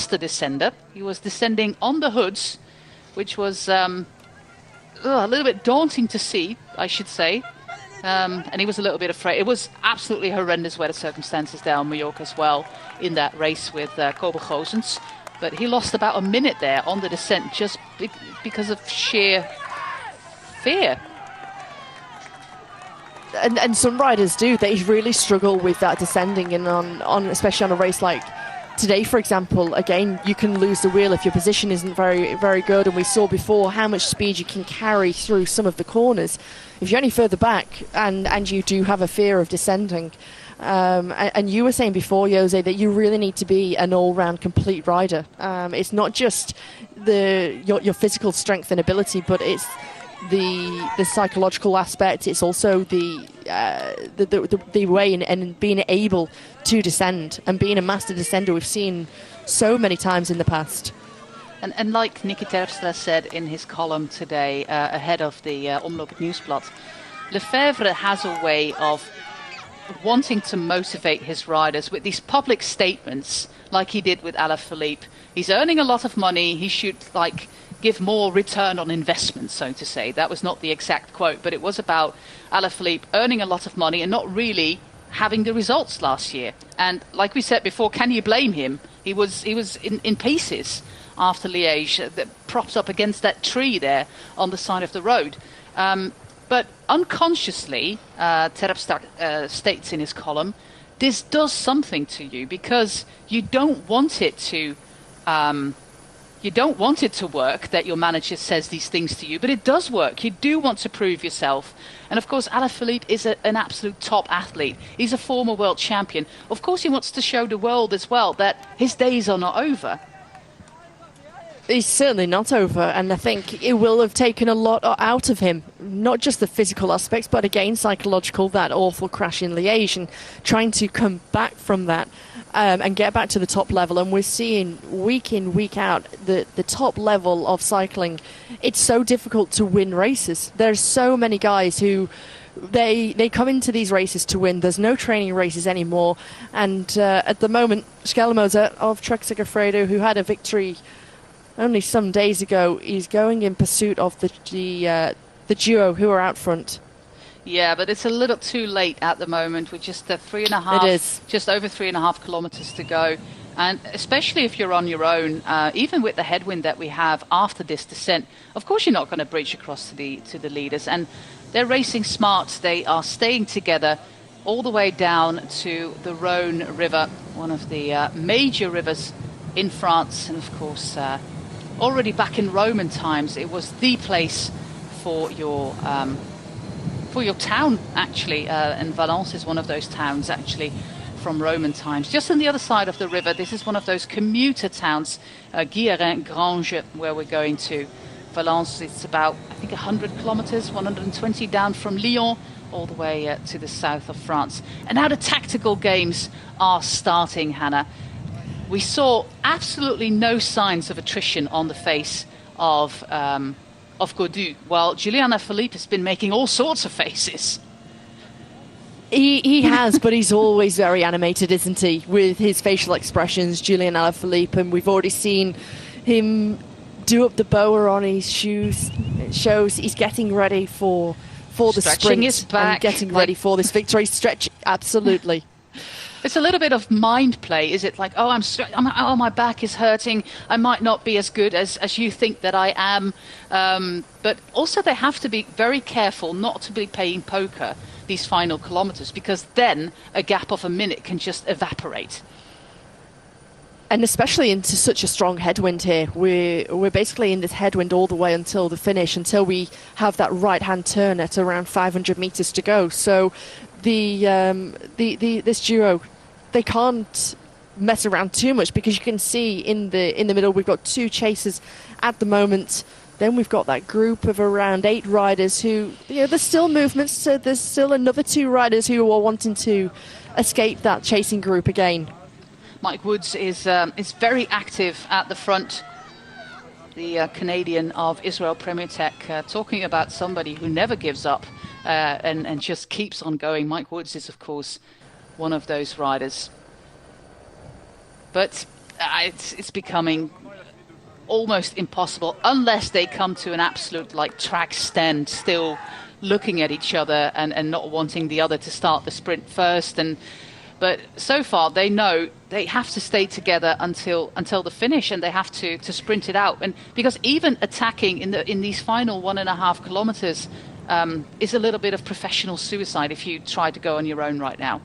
the descender. He was descending on the hoods, which was a little bit daunting to see, I should say. And he was a little bit afraid. It was absolutely horrendous weather circumstances there on Mallorca as well in that race with Kobe Goossens. But he lost about a minute there on the descent just because of sheer fear. And some riders do. They really struggle with that descending, and on especially on a race like today, for example. Again, you can lose the wheel if your position isn't very, very good. And we saw before how much speed you can carry through some of the corners. If you're any further back and you do have a fear of descending, and you were saying before, Jose, that you really need to be an all-round complete rider. It's not just your physical strength and ability, but it's the psychological aspect. It's also the way and being able to descend and being a master descender. We've seen so many times in the past. And like Nicky Terpstra said in his column today ahead of the Omloop het Nieuwsblad, Lefebvre has a way of wanting to motivate his riders with these public statements like he did with Alaphilippe. He's earning a lot of money. He should give more return on investment, so to say. That was not the exact quote, but it was about Alaphilippe earning a lot of money and not really having the results last year. And like we said before, can you blame him? He was in pieces after Liège, propped up against that tree there on the side of the road. But unconsciously, Terpstra states in his column, this does something to you because you don't want it to. You don't want it to work that your manager says these things to you, but it does work. You do want to prove yourself. And of course, Alaphilippe is an absolute top athlete. He's a former world champion. Of course, he wants to show the world as well that his days are not over. He's certainly not over, and I think it will have taken a lot out of him. Not just the physical aspects, but again, psychological, that awful crash in Liège, and trying to come back from that and get back to the top level. And we're seeing week in, week out, the top level of cycling. It's so difficult to win races. There's so many guys who they come into these races to win. There's no training races anymore. And at the moment, Schellemoser of Trek Segafredo, who had a victory only some days ago, he's going in pursuit of the duo who are out front. Yeah, but it's a little too late at the moment with just the 3.5, it is. Just over 3.5 kilometers to go. And especially if you're on your own, even with the headwind that we have after this descent, of course you're not going to breach across to the leaders. And they're racing smart. They are staying together all the way down to the Rhône River, one of the major rivers in France. And of course, already back in Roman times, it was the place for your town, actually. And Valence is one of those towns, actually, from Roman times. Just on the other side of the river, this is one of those commuter towns, Guillerin, Grange, where we're going to. Valence, it's about, I think, 100 kilometers, 120 down from Lyon, all the way to the south of France. And now the tactical games are starting, Hannah. We saw absolutely no signs of attrition on the face of Gaudu, while Julian Alaphilippe has been making all sorts of faces. He has, but he's always very animated, isn't he, with his facial expressions, Julian Alaphilippe, and we've already seen him do up the boa on his shoes. It shows he's getting ready for the sprint his back, and getting ready for this victory. Stretch, absolutely. It's a little bit of mind play. Is it like, oh, my back is hurting. I might not be as good as you think that I am. But also they have to be very careful not to be playing poker these final kilometers, because then a gap of a minute can just evaporate. And especially into such a strong headwind here. We're basically in this headwind all the way until the finish, until we have that right-hand turn at around 500 meters to go. So this duo, they can't mess around too much, because you can see in the middle we've got two chasers at the moment. Then we've got that group of around 8 riders who, there's still movements. So there's still another 2 riders who are wanting to escape that chasing group again. Mike Woods is very active at the front. The Canadian of Israel Premier Tech, talking about somebody who never gives up and just keeps on going. Mike Woods is, of course, one of those riders. But it's becoming almost impossible unless they come to an absolute like track stand, still looking at each other and not wanting the other to start the sprint first. But so far they know they have to stay together until the finish, and they have to sprint it out. And because even attacking in these final 1.5 kilometers is a little bit of professional suicide if you try to go on your own right now.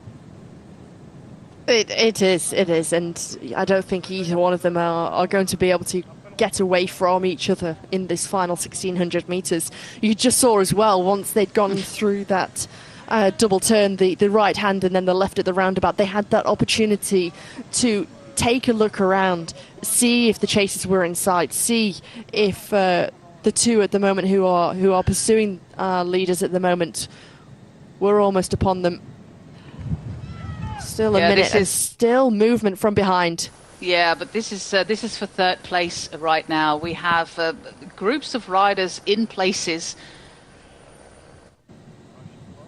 It is, and I don't think either one of them are going to be able to get away from each other in this final 1,600 metres. You just saw as well, once they'd gone through that double turn, the right hand and then the left at the roundabout, they had that opportunity to take a look around, see if the chasers were in sight, see if the two at the moment who are pursuing leaders at the moment were almost upon them. Still a minute, and still movement from behind. Yeah, but this is for third place right now. We have groups of riders in places.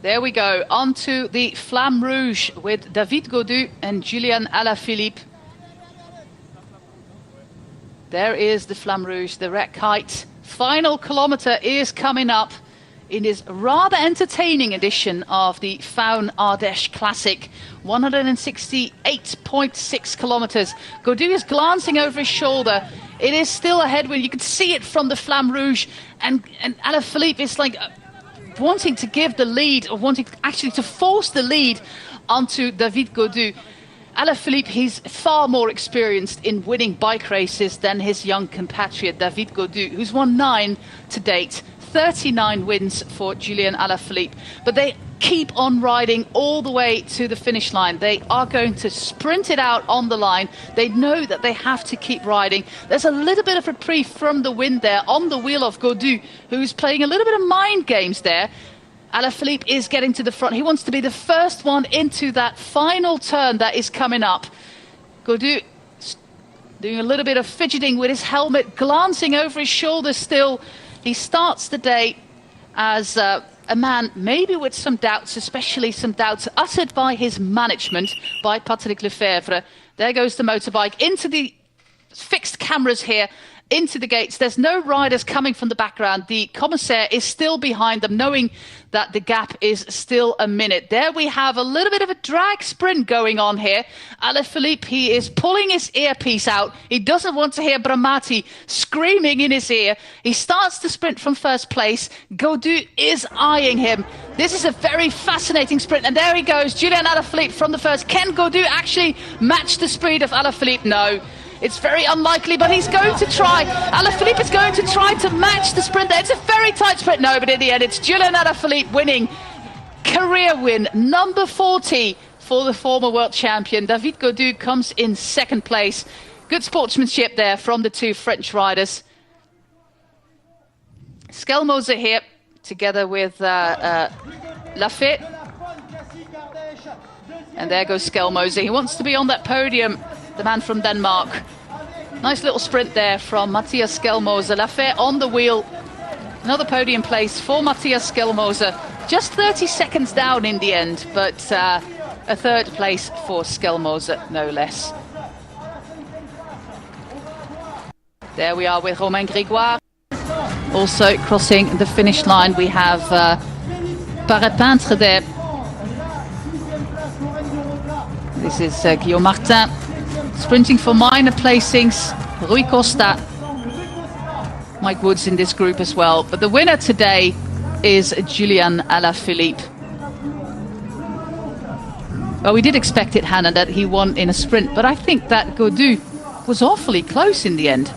There we go, on to the Flamme Rouge with David Gaudu and Julian Alaphilippe. There is the Flamme Rouge, the red kite. Final kilometre is coming up in this rather entertaining edition of the Faun-Ardèche Classic. 168.6 kilometres. Gaudu is glancing over his shoulder. It is still a headwind. You can see it from the Flamme Rouge. And Alaphilippe is like wanting to give the lead, or wanting actually to force the lead onto David Gaudu. Alaphilippe, he's far more experienced in winning bike races than his young compatriot David Gaudu, who's won 9 to date. 39 wins for Julian Alaphilippe. But they keep on riding all the way to the finish line. They are going to sprint it out on the line. They know that they have to keep riding. There's a little bit of reprieve from the wind there on the wheel of Gaudu, who's playing a little bit of mind games there. Alaphilippe is getting to the front. He wants to be the first one into that final turn that is coming up. Gaudu doing a little bit of fidgeting with his helmet, glancing over his shoulder still. He starts the day as a man maybe with some doubts, especially some doubts uttered by his management, by Patrick Lefevre. There goes the motorbike into the fixed cameras here, into the gates. There's no riders coming from the background. The commissaire is still behind them, knowing that the gap is still a minute. There we have a little bit of a drag sprint going on here. Alaphilippe, he is pulling his earpiece out. He doesn't want to hear Bramati screaming in his ear. He starts the sprint from first place. Gaudu is eyeing him. This is a very fascinating sprint. And there he goes, Julian Alaphilippe from the first. Can Gaudu actually match the speed of Alaphilippe? No. It's very unlikely, but he's going to try. Alaphilippe is going to try to match the sprint there. It's a very tight sprint. No, but in the end, it's Julian Alaphilippe winning. Career win, number 40 for the former world champion. David Gaudu comes in second place. Good sportsmanship there from the two French riders. Schelmoser here, together with Lafay. And there goes Schelmoser. He wants to be on that podium, the man from Denmark. Nice little sprint there from Matthias Schelmoser. Lafay on the wheel. Another podium place for Matthias Schelmoser. Just 30 seconds down in the end, but a third place for Schelmoser, no less. There we are with Romain Grégoire. Also crossing the finish line, we have Parapintre there. This is Guillaume Martin. Sprinting for minor placings, Rui Costa, Mike Woods in this group as well. But the winner today is Julian Alaphilippe. Well, we did expect it, Hannah, that he won in a sprint, but I think that Gaudu was awfully close in the end.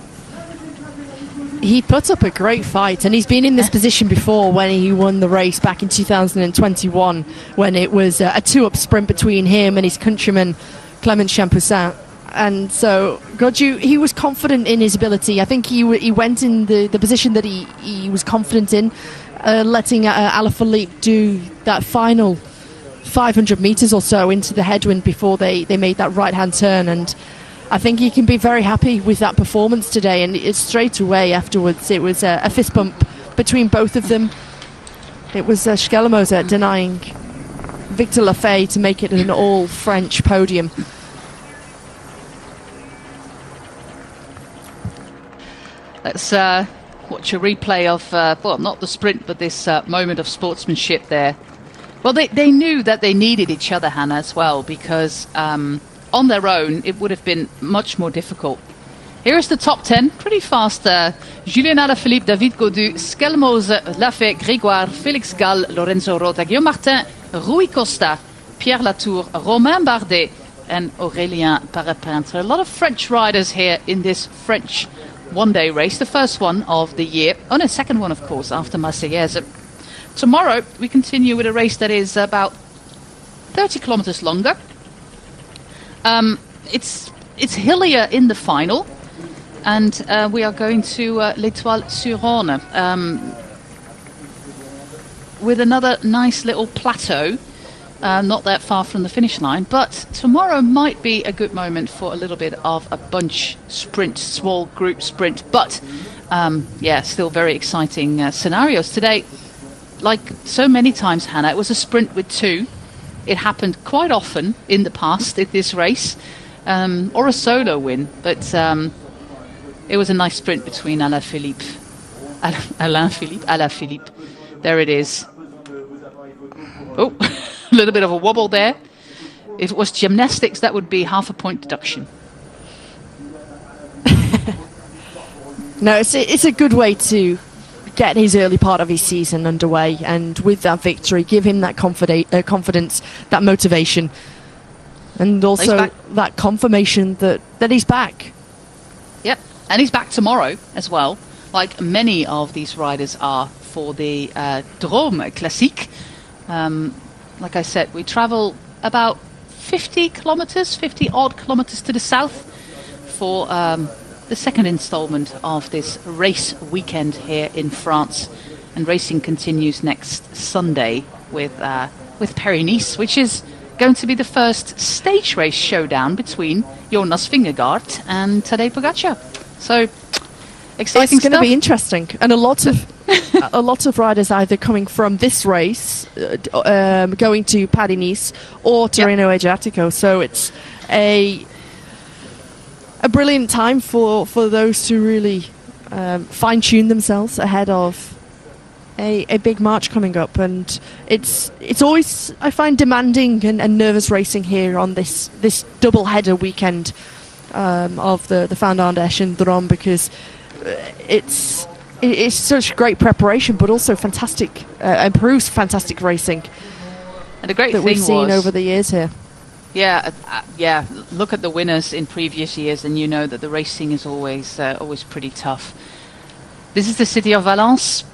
He put up a great fight, and he's been in this position before when he won the race back in 2021, when it was a two-up sprint between him and his countryman Clément Champoussin. And so Gaudu, he was confident in his ability. I think he went in the position that he was confident in, letting Alaphilippe do that final 500 metres or so into the headwind before they made that right-hand turn. And I think he can be very happy with that performance today. And it's straight away afterwards, it was a fist bump between both of them. It was Schelmoser denying Victor Lafay to make it an all-French podium. Let's watch a replay of, well, not the sprint, but this moment of sportsmanship there. Well, they knew that they needed each other, Hannah, as well, because on their own, it would have been much more difficult. Here is the top 10, pretty fast. Julien Alaphilippe, David Gaudu, Skelmose, Lafay, Grégoire, Félix Gall, Lorenzo Rota, Guillaume Martin, Rui Costa, Pierre Latour, Romain Bardet, and Aurélien Parapintre. A lot of French riders here in this French one-day race, the first one of the year. Oh no, second one, of course, after Marseillaise. Tomorrow, we continue with a race that is about 30 kilometers longer. It's hillier in the final. And we are going to L'Étoile-sur-Rhône with another nice little plateau, not that far from the finish line. But tomorrow might be a good moment for a little bit of a bunch sprint, small group sprint. But, still very exciting scenarios. Today, like so many times, Hannah, it was a sprint with two. It happened quite often in the past in this race, or a solo win. But... it was a nice sprint between Alaphilippe. There it is. Oh, a little bit of a wobble there. If it was gymnastics, that would be half a point deduction. No, it's a good way to get his early part of his season underway, and with that victory, give him that confidence, that motivation, and also that confirmation that he's back. Yep. And he's back tomorrow as well, like many of these riders are for the Drôme Classic. Like I said, we travel about 50 odd kilometers to the south for the second installment of this race weekend here in France. And racing continues next Sunday with Paris-Nice, which is going to be the first stage race showdown between Jonas Vingegaard and Tadej Pogačar. So exciting it's going stuff. To be interesting, and a lot of riders either coming from this race, going to Paris-Nice or Tirreno Adriatico. So it's a brilliant time for those to really fine tune themselves ahead of a big march coming up. And it's always, I find, demanding and nervous racing here on this double header weekend. Of the Faun-Ardèche and Drôme, because it's such great preparation, but also fantastic, improves fantastic racing. And the great that thing we've seen over the years here. Yeah. Look at the winners in previous years, and you know that the racing is always pretty tough. This is the city of Valence,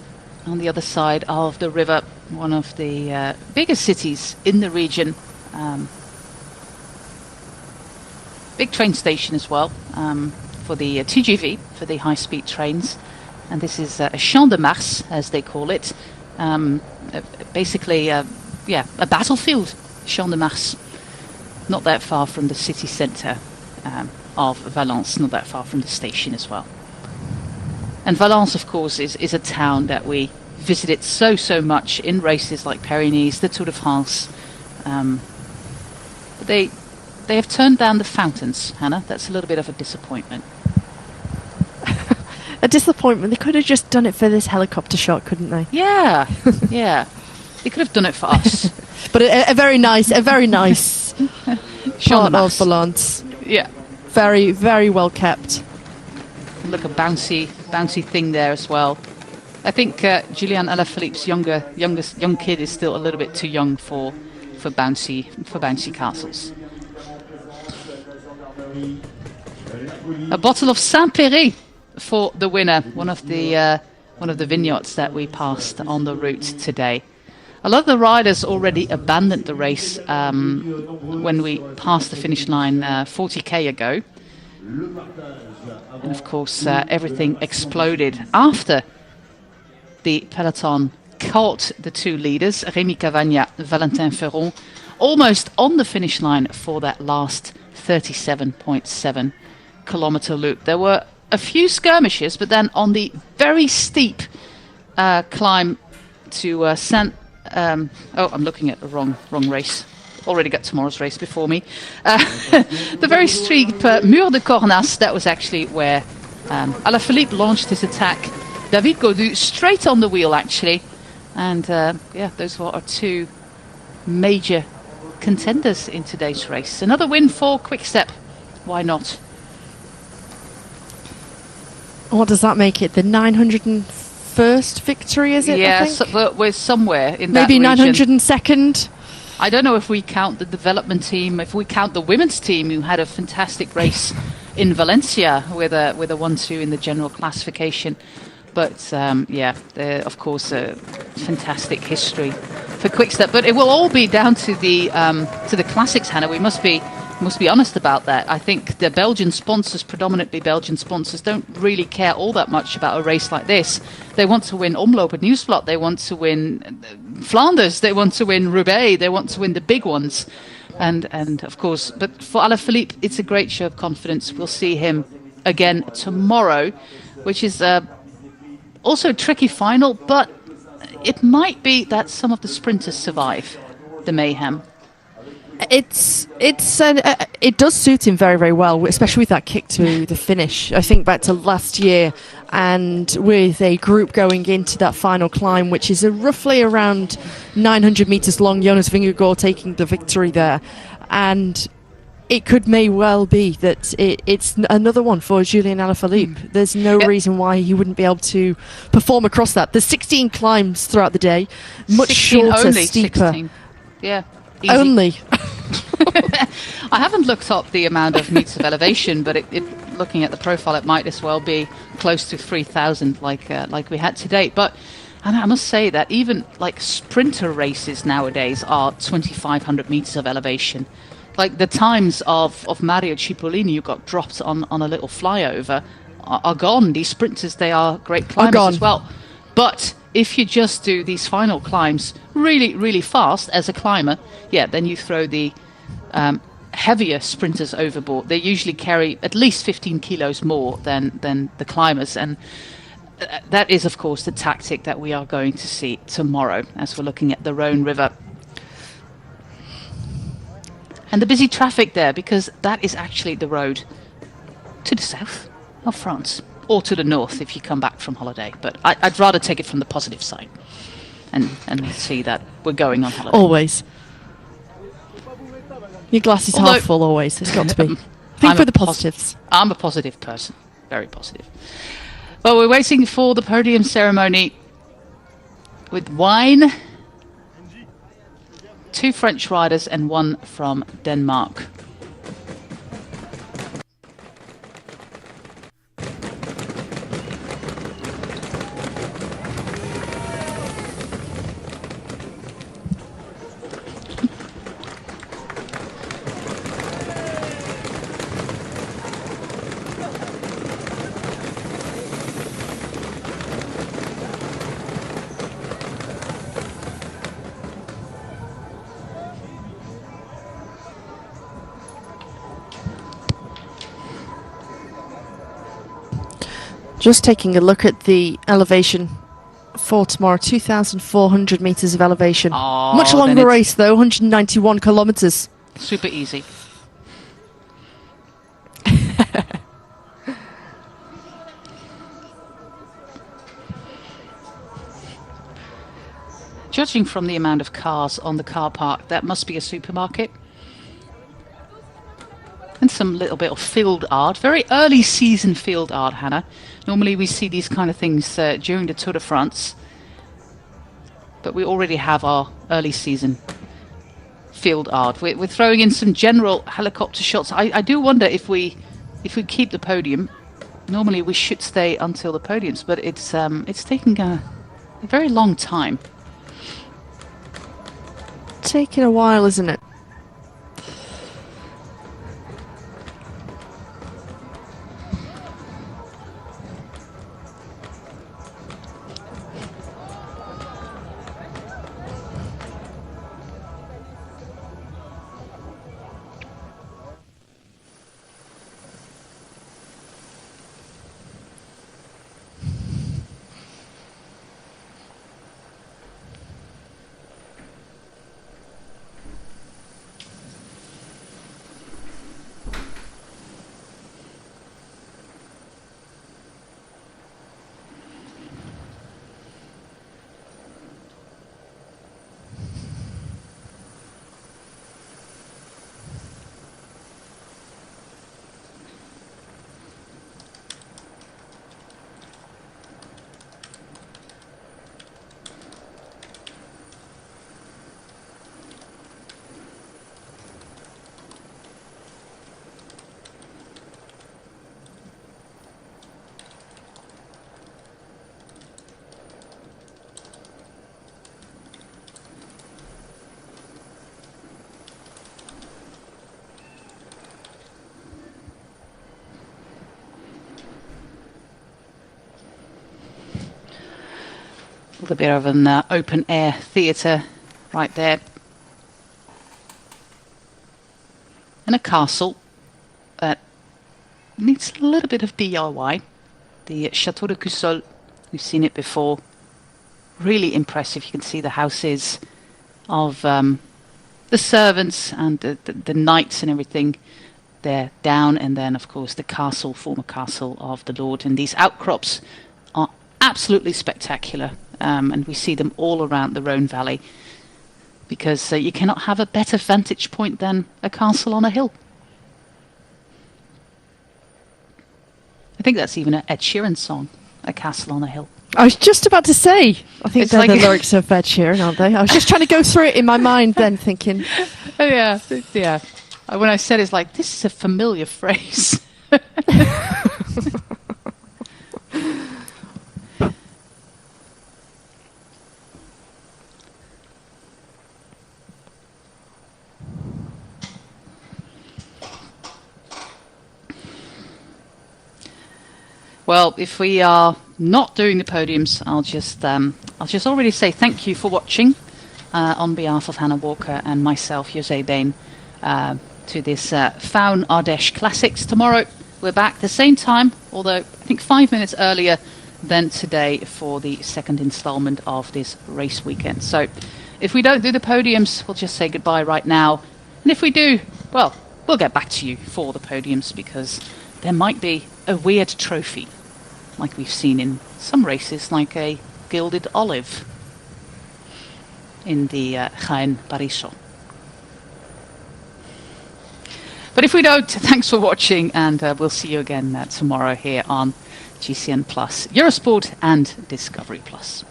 on the other side of the river, one of the biggest cities in the region. Big train station as well for the TGV, for the high-speed trains. And this is a Champ de Mars, as they call it. Basically, a battlefield, Champ de Mars. Not that far from the city centre of Valence, not that far from the station as well. And Valence, of course, is a town that we visited so much in races like Paris-Nice, the Tour de France. But they have turned down the fountains, Hannah. That's a little bit of a disappointment. A disappointment. They could have just done it for this helicopter shot, couldn't they? Yeah. They could have done it for us. But a very nice part of Valence. Yeah. Very, very well kept. Look, a bouncy thing there as well. I think Julien Alaphilippe's young kid is still a little bit too young for bouncy castles. A bottle of Saint-Péry for the winner, one of the vignettes that we passed on the route today. A lot of the riders already abandoned the race when we passed the finish line 40k ago. And of course, everything exploded after the peloton caught the two leaders, Rémi Cavagna, Valentin Ferron, almost on the finish line for that last 37.7 kilometer loop. There were a few skirmishes, but then on the very steep climb to I'm looking at the wrong race. Already got tomorrow's race before me. The very steep Mur de Cornas, that was actually where Alaphilippe launched his attack. David Gaudu straight on the wheel, actually. And, those are two major contenders in today's race. Another win for Quick-Step. Why not? What does that make it? The 901st victory, is it? Yeah, we're somewhere in that maybe region. 902nd. I don't know if we count the development team, if we count the women's team, who had a fantastic race in Valencia with a 1-2 in the general classification. But of course, a fantastic history for Quick-Step. But it will all be down to the classics, Hannah. We must be honest about that. I think the Belgian sponsors, predominantly Belgian sponsors, don't really care all that much about a race like this. They want to win Omloop and Nieuwsblad. They want to win Flanders. They want to win Roubaix. They want to win the big ones. And of course, but for Alaphilippe, it's a great show of confidence. We'll see him again tomorrow, which is also a tricky final, but it might be that some of the sprinters survive the mayhem. It does suit him very, very well, especially with that kick to the finish. I think back to last year, and with a group going into that final climb, which is roughly around 900 metres long, Jonas Vingegaard taking the victory there. And it may well be that it's another one for Julien Alaphilippe. There's no reason why he wouldn't be able to perform across that. There's 16 climbs throughout the day, much shorter, only steeper. 16. Yeah. Easy. Only. I haven't looked up the amount of meters of elevation, but looking at the profile, it might as well be close to 3,000 like we had today. But and I must say that even like sprinter races nowadays are 2,500 meters of elevation. Like the times of Mario Cipollini, who got dropped on a little flyover, are gone. These sprinters, they are great climbers as well. But if you just do these final climbs really, really fast as a climber, then you throw the heavier sprinters overboard. They usually carry at least 15 kilos more than the climbers. And that is, of course, the tactic that we are going to see tomorrow as we're looking at the Rhone River. And the busy traffic there, because that is actually the road to the south of France, or to the north if you come back from holiday. But I'd rather take it from the positive side and see that we're going on holiday. Always. Your glass is half full always. It's got to be. Think for the positives. I'm a positive person. Very positive. Well, we're waiting for the podium ceremony with wine. 2 French riders and 1 from Denmark. Just taking a look at the elevation for tomorrow, 2,400 metres of elevation. Much longer race though, 191 kilometres. Super easy. Judging from the amount of cars on the car park, that must be a supermarket. And some little bit of field art, very early season field art, Hannah. Normally we see these kind of things during the Tour de France, but we already have our early season field art. We're throwing in some general helicopter shots. I do wonder if we keep the podium. Normally we should stay until the podiums, but it's taking a very long time. Taking a while, isn't it? A little bit of an open air theatre right there. And a castle that needs a little bit of DIY. The Château de Coussol, we've seen it before. Really impressive. You can see the houses of the servants and the knights and everything there down. And then, of course, the castle, former castle of the Lord. And these outcrops are absolutely spectacular. And we see them all around the Rhone Valley. Because you cannot have a better vantage point than a castle on a hill. I think that's even an Ed Sheeran song, A Castle on a Hill. I was just about to say, I think It's they're like the lyrics of Ed Sheeran, aren't they? I was just trying to go through it in my mind then, thinking... Oh, yeah. When I said it's like, this is a familiar phrase. Well, if we are not doing the podiums, I'll just already say thank you for watching on behalf of Hannah Walker and myself, José Bain, to this Faun-Ardèche Classics. Tomorrow we're back the same time, although I think 5 minutes earlier than today for the second instalment of this race weekend. So if we don't do the podiums, we'll just say goodbye right now. And if we do, well, we'll get back to you for the podiums because there might be a weird trophy like we've seen in some races, like a gilded olive in the Jaén Barisò. But if we don't, thanks for watching, and we'll see you again tomorrow here on GCN Plus, Eurosport and Discovery Plus.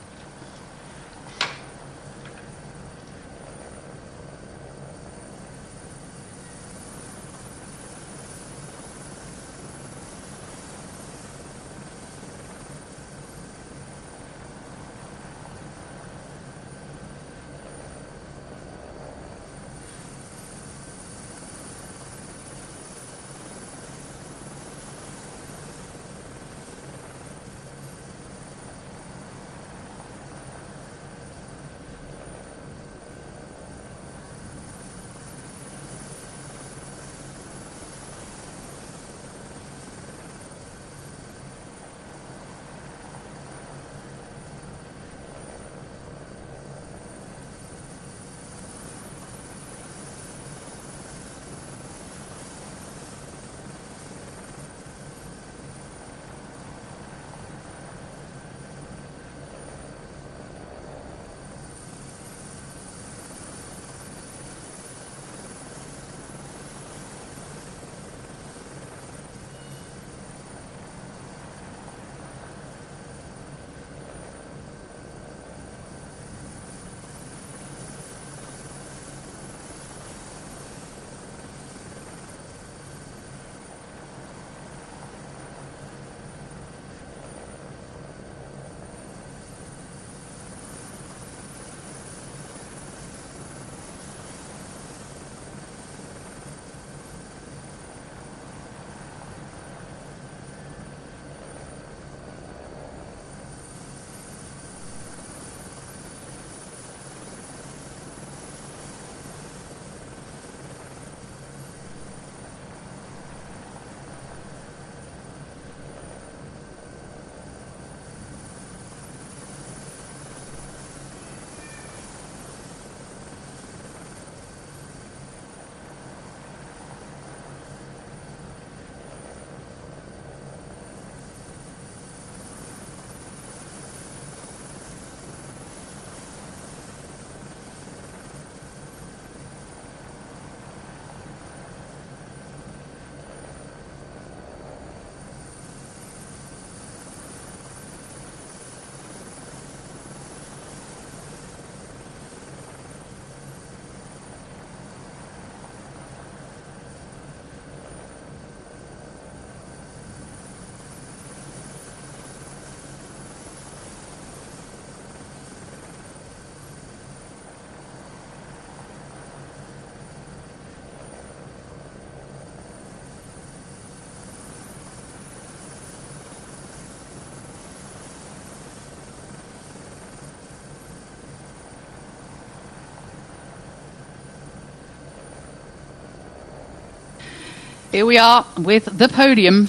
Here we are with the podium.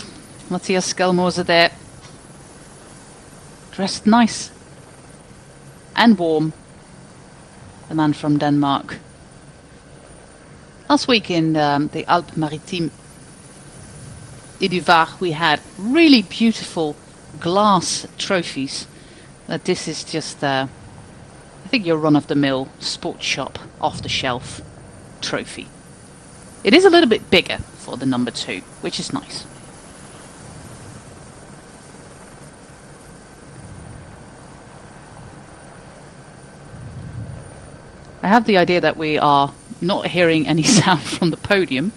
Matthias Skelmose there. Dressed nice and warm. The man from Denmark. Last week in the Alpes-Maritimes et du Var, we had really beautiful glass trophies. This is just, I think, your run-of-the-mill sports shop, off-the-shelf trophy. It is a little bit bigger for the number 2, which is nice. I have the idea that we are not hearing any sound from the podium,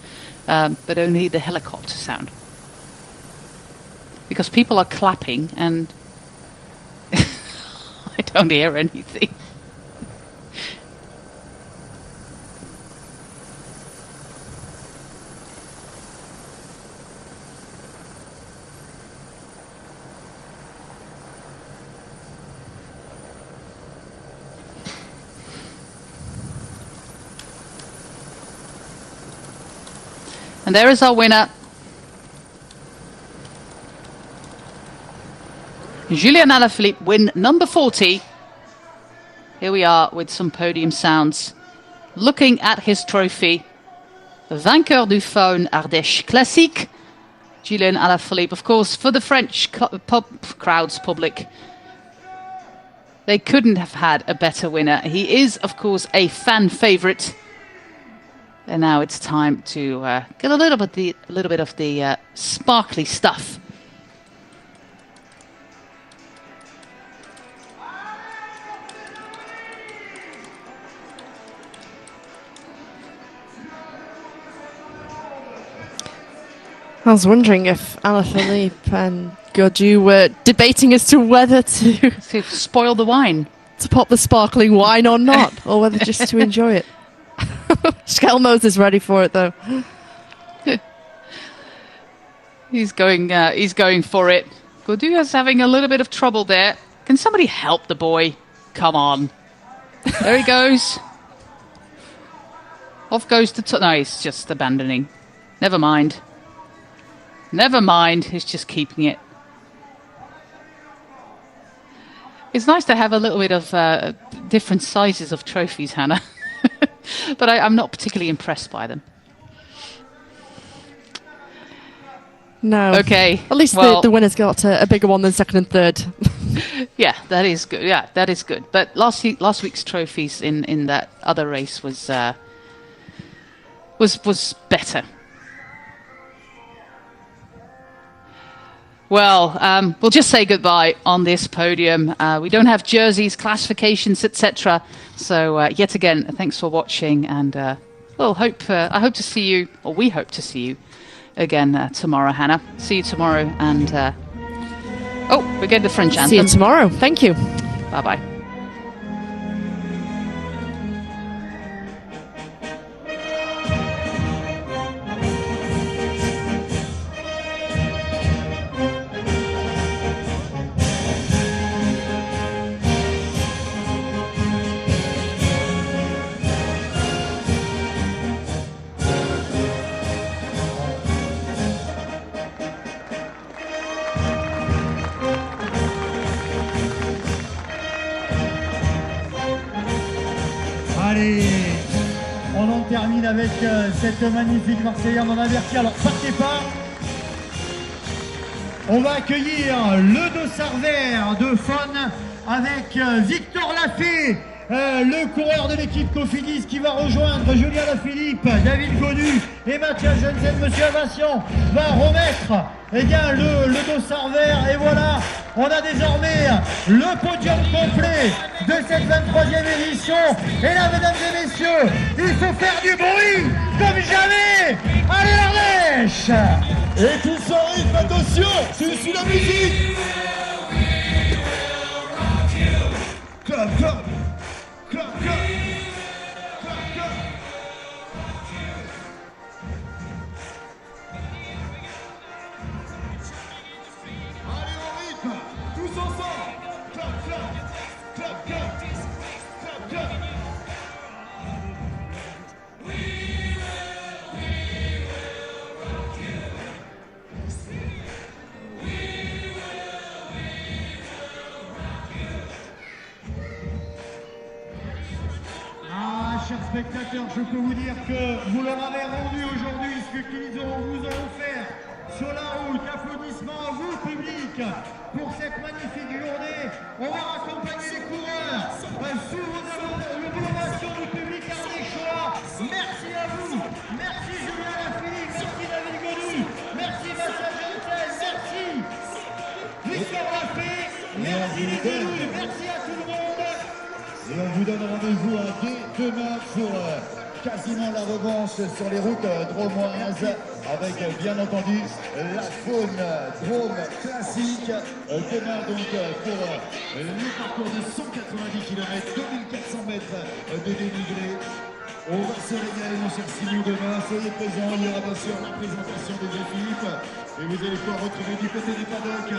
but only the helicopter sound. Because people are clapping and I don't hear anything. And there is our winner. Julien Alaphilippe, win number 40. Here we are with some podium sounds. Looking at his trophy. Vainqueur du Faun-Ardèche Classic. Julien Alaphilippe, of course, for the French crowds, public. They couldn't have had a better winner. He is, of course, a fan favourite. And now it's time to get a little bit of the sparkly stuff. I was wondering if Alaphilippe and Gaudu were debating as to whether to spoil the wine, to pop the sparkling wine or not, or whether just to enjoy it. Skelmose is ready for it, though. He's going for it. Gaudu is having a little bit of trouble there. Can somebody help the boy? Come on. There he goes. Off goes the... No, he's just abandoning. Never mind. Never mind. He's just keeping it. It's nice to have a little bit of different sizes of trophies, Hannah. But I'm not particularly impressed by them. No. Okay. At least the winner's got a bigger one than second and third. Yeah, that is good. Yeah, that is good. But last week's trophies in that other race was better. Well, we'll just say goodbye on this podium. We don't have jerseys, classifications, etc. So yet again, thanks for watching, and I hope to see you, or we hope to see you again tomorrow, Hannah. See you tomorrow, and we're getting the French anthem. See you tomorrow. Thank you. Bye bye. Allez, on en termine avec cette magnifique Marseillaise en averti. Alors, partez pas. On va accueillir le dossard vert de Faun avec Victor Lafay, le coureur de l'équipe Cofidis qui va rejoindre Julien Alaphilippe, David Gaudu et Mathias Jensen. Monsieur Avassian va remettre le dossard vert, et voilà, on a désormais le podium complet de cette 23e édition. Et là, mesdames et messieurs, il faut faire du bruit comme jamais. Allez l'Ardèche! Et tout ça rythme, attention, c'est ici la musique. Clap, clap, clap, clap. spectateurs, je peux vous dire que vous leur avez rendu aujourd'hui ce qu'ils vous ont offert sur la route. Applaudissements à vous, public, pour cette magnifique journée. On va accompagner les coureurs sous l'ovation du public ardéchois. Merci à vous, merci Julien Lafilippe, merci David Gonu, merci Vincent Gentel, merci Victor Lafay, merci les élus, merci à tout le monde. Et on vous donne rendez-vous dès demain pour quasiment la revanche sur les routes dromoises avec bien entendu la Faun-Ardèche Classic. Demain donc pour le parcours de 190 km, 2400 mètres de dénivelé. On va se régaler, mon cher Simon, demain. Soyez présents, il y aura bien sûr la présentation des équipes. Et vous allez pouvoir retrouver du côté des paddocks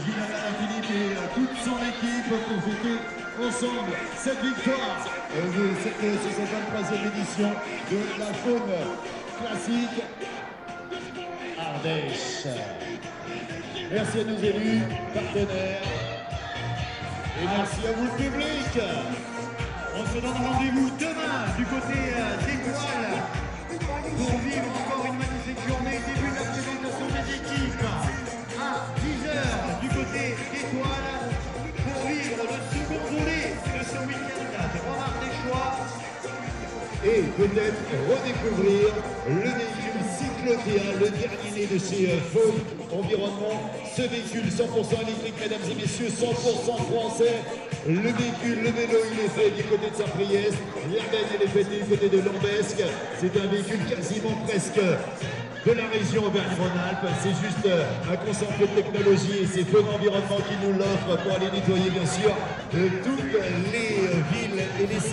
Julien Philippe et toute son équipe pour fêter ensemble cette victoire de cette 23e édition de la Faun-Ardèche Classic Ardèche. Merci à nos élus, partenaires, et merci à vous le public. On se donne rendez-vous demain du côté d'Étoile pour vivre encore une magnifique journée. Début de la présentation des équipes à 10h du côté d'Étoile pour vivre le second volet de ce week-end de Faun-Ardèche. Et peut-être redécouvrir le véhicule cyclotéa, le dernier né de chez Faun Environnement. Ce véhicule 100% électrique, mesdames et messieurs, 100% français. Le véhicule, le vélo, il est fait du côté de Saint-Priest. La benne, elle est faite du côté de Lambesque. C'est un véhicule quasiment presque de la région Auvergne-Rhône-Alpes. C'est juste un concentré de technologie et c'est Faun Environnement qui nous l'offre pour aller nettoyer bien sûr toutes les villes et les sites.